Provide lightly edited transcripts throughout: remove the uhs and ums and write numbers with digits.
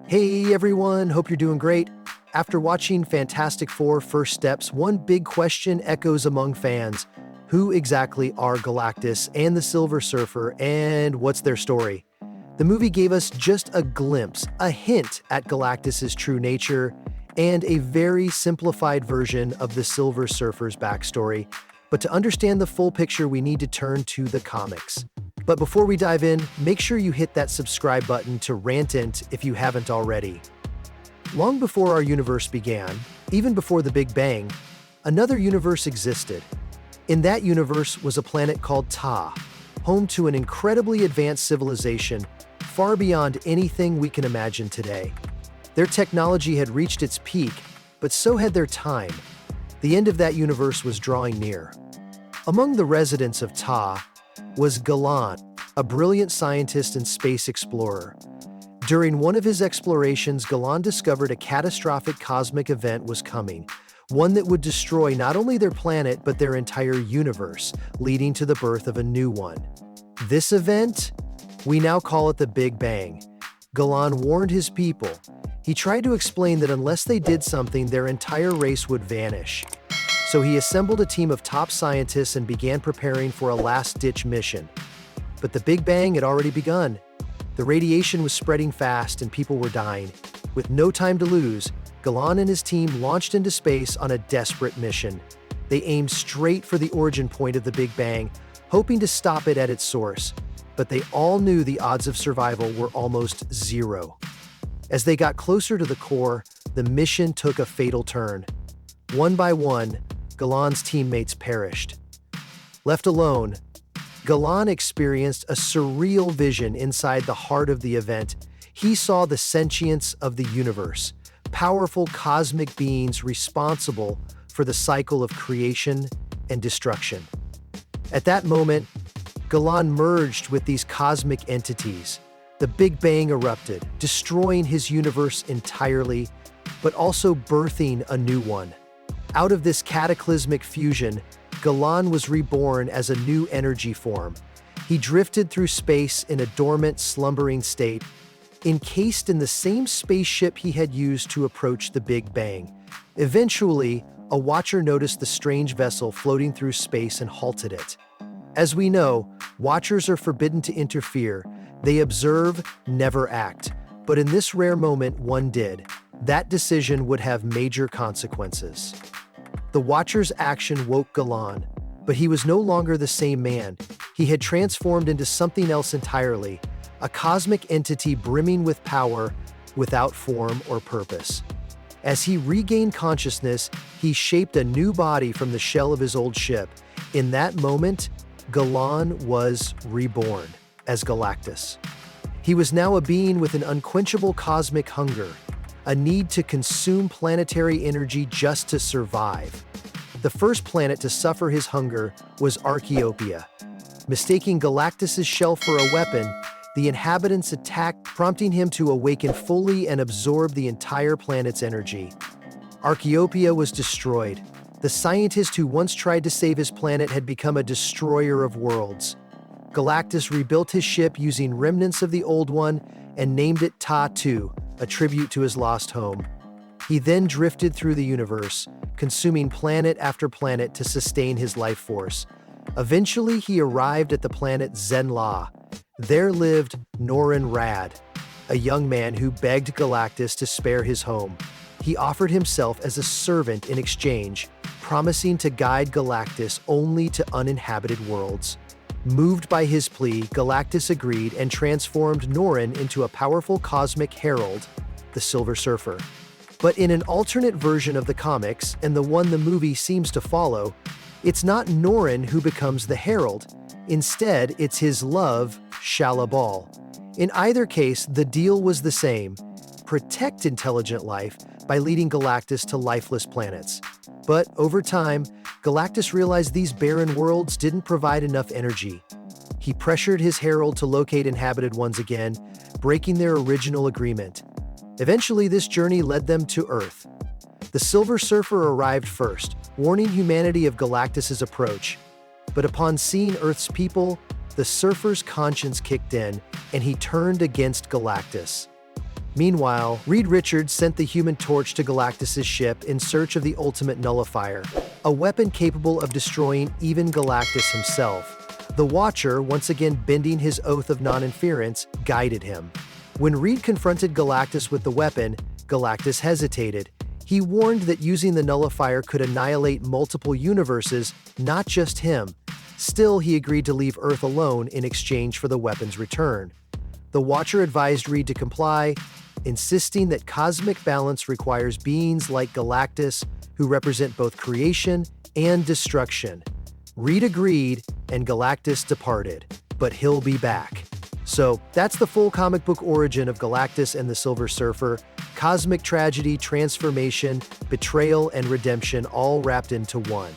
Hey everyone, hope you're doing great. After watching Fantastic Four First Steps, one big question echoes among fans. Who exactly are Galactus and the Silver Surfer, and what's their story? The movie gave us just a glimpse, a hint at Galactus's true nature, and a very simplified version of the Silver Surfer's backstory. But to understand the full picture, we need to turn to the comics. But before we dive in, make sure you hit that subscribe button to Rantent if you haven't already. Long before our universe began, even before the Big Bang, another universe existed. In that universe was a planet called Ta, home to an incredibly advanced civilization far beyond anything we can imagine today. Their technology had reached its peak, but so had their time. The end of that universe was drawing near. Among the residents of Ta was Galan, a brilliant scientist and space explorer. During one of his explorations, Galan discovered a catastrophic cosmic event was coming, one that would destroy not only their planet but their entire universe, leading to the birth of a new one. This event? We now call it the Big Bang. Galan warned his people. He tried to explain that unless they did something, their entire race would vanish. So he assembled a team of top scientists and began preparing for a last-ditch mission. But the Big Bang had already begun. The radiation was spreading fast and people were dying. With no time to lose, Galan and his team launched into space on a desperate mission. They aimed straight for the origin point of the Big Bang, hoping to stop it at its source. But they all knew the odds of survival were almost zero. As they got closer to the core, the mission took a fatal turn. One by one, Galan's teammates perished. Left alone, Galan experienced a surreal vision inside the heart of the event. He saw the sentience of the universe, powerful cosmic beings responsible for the cycle of creation and destruction. At that moment, Galan merged with these cosmic entities. The Big Bang erupted, destroying his universe entirely, but also birthing a new one. Out of this cataclysmic fusion, Galan was reborn as a new energy form. He drifted through space in a dormant, slumbering state, encased in the same spaceship he had used to approach the Big Bang. Eventually, a watcher noticed the strange vessel floating through space and halted it. As we know, watchers are forbidden to interfere. They observe, never act. But in this rare moment, one did. That decision would have major consequences. The Watcher's action woke Galan, but he was no longer the same man. He had transformed into something else entirely, a cosmic entity brimming with power, without form or purpose. As he regained consciousness, he shaped a new body from the shell of his old ship. In that moment, Galan was reborn as Galactus. He was now a being with an unquenchable cosmic hunger, a need to consume planetary energy just to survive. The first planet to suffer his hunger was Archaeopia. Mistaking Galactus's shell for a weapon, the inhabitants attacked, prompting him to awaken fully and absorb the entire planet's energy. Archaeopia was destroyed. The scientist who once tried to save his planet had become a destroyer of worlds. Galactus rebuilt his ship using remnants of the old one and named it Ta-2, a tribute to his lost home. He then drifted through the universe, consuming planet after planet to sustain his life force. Eventually, he arrived at the planet Zenn-La. There lived Norrin Radd, a young man who begged Galactus to spare his home. He offered himself as a servant in exchange, promising to guide Galactus only to uninhabited worlds. Moved by his plea, Galactus agreed and transformed Norrin into a powerful cosmic herald, the Silver Surfer. But in an alternate version of the comics, and the one the movie seems to follow, it's not Norrin who becomes the herald. Instead, it's his love, Shalla-Bal. In either case, the deal was the same: protect intelligent life by leading Galactus to lifeless planets. But over time, Galactus realized these barren worlds didn't provide enough energy. He pressured his herald to locate inhabited ones again, breaking their original agreement. Eventually, this journey led them to Earth. The Silver Surfer arrived first, warning humanity of Galactus's approach. But upon seeing Earth's people, the Surfer's conscience kicked in, and he turned against Galactus. Meanwhile, Reed Richards sent the Human Torch to Galactus' ship in search of the ultimate Nullifier, a weapon capable of destroying even Galactus himself. The Watcher, once again bending his oath of non-interference, guided him. When Reed confronted Galactus with the weapon, Galactus hesitated. He warned that using the Nullifier could annihilate multiple universes, not just him. Still, he agreed to leave Earth alone in exchange for the weapon's return. The Watcher advised Reed to comply, insisting that cosmic balance requires beings like Galactus, who represent both creation and destruction. Reed agreed, and Galactus departed, but he'll be back. So, that's the full comic book origin of Galactus and the Silver Surfer. Cosmic tragedy, transformation, betrayal, and redemption all wrapped into one.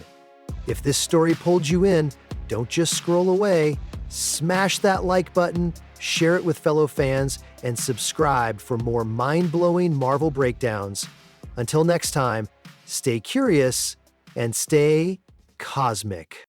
If this story pulled you in, don't just scroll away. Smash that like button, share it with fellow fans, and subscribe for more mind-blowing Marvel breakdowns. Until next time, stay curious and stay cosmic.